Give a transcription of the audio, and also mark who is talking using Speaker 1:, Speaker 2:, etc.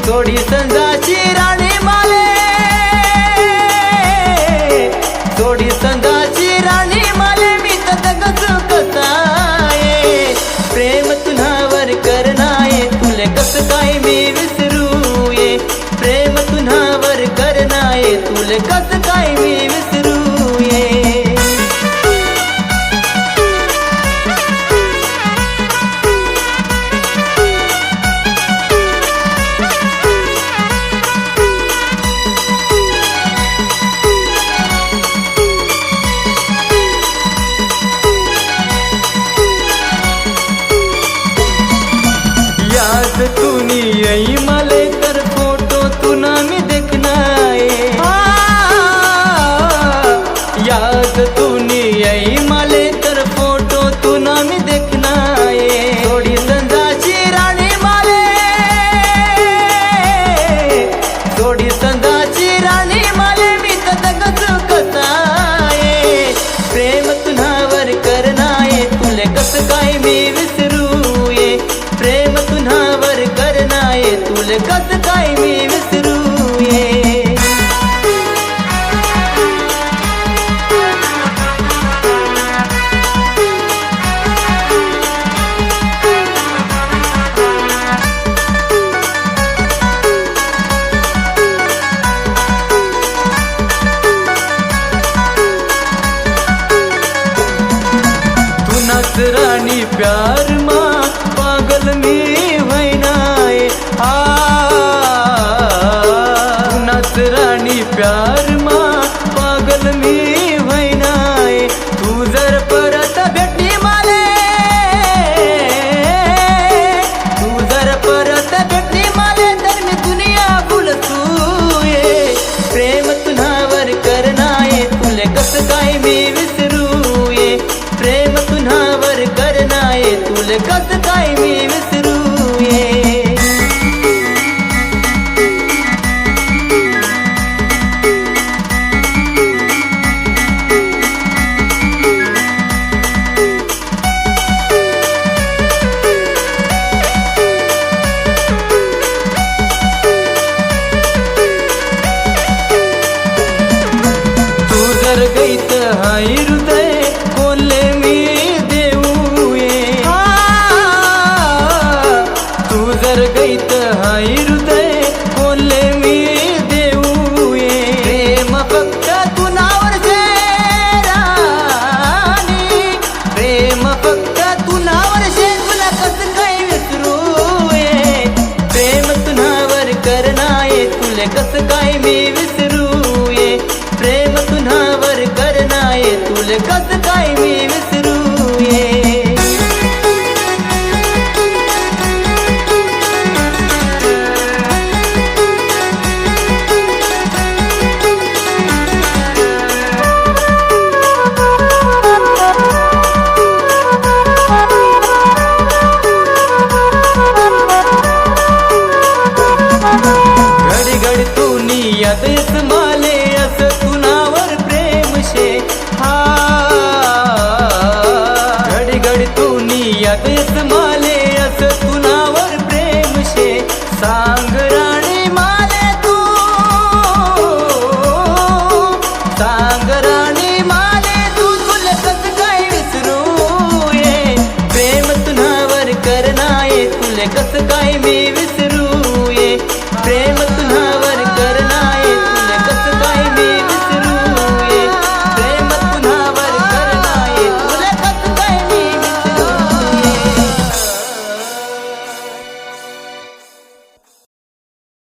Speaker 1: थोडी संजाची राणी माले, थोडी संजाची राणी माले, मी तगच कसाये प्रेम तुझ्यावर करणाये, तुले कस काय मी विसरू ये, प्रेम तुझ्यावर करणाये, तुले कस काय मी विसरू ये। तूनी यही मले तर फोटो तुना मी देखनाए, याद तूनी यही मले तर फोटो तुना मी देखनाए। थोडी संजाची राणी माले, थोडी संजाची राणी माले, मी तगच कसाये प्रेम तुझ्यावर करणाये, तुले कस काय मी विसरू ये, प्रेम तुझ्यावर करणाये, तुले कस काय मी विसरू ये। तू नजरानी प्यार मा पागल मी व्हायनाय, नजरानी प्यार मा पागल मी व्हायनाय। तू जर परत भेटली माले, तू जर परत भेटली माले, तर मी दुनिया भुलतू ये, प्रेम तुझ्यावर करणाये, तुले कस काय मी विसरू ये, प्रेम तुझ्यावर करणाये, तुले कस काय मी विसरू ये। तू जर गईत हाय हृदय कोले मी देऊ ये, तू जर गईत हाय हृदय कोले मी देऊ ये। प्रेम फक्त तुनावर जे राणी, प्रेम फक्त तुनावर जे, तुला कस काय विसरू ये, प्रेम तुझ्यावर करणाये, तुले कस काय मी विसरू ये, प्रेम तुझ्यावर करणाये, तुले कस काय मी विसरू ये। घडी घडी तूनी यादेस माले, अस तुनावर प्रेम शे, घडी घडी तूनी यादेस माले, अस तुनावर प्रेम शे। सांग राणी माले तू, सांग राणी माले तू, तुला कस काय विसरू ये, प्रेम तुझ्यावर करणाये, तुले कस काय मी विसरू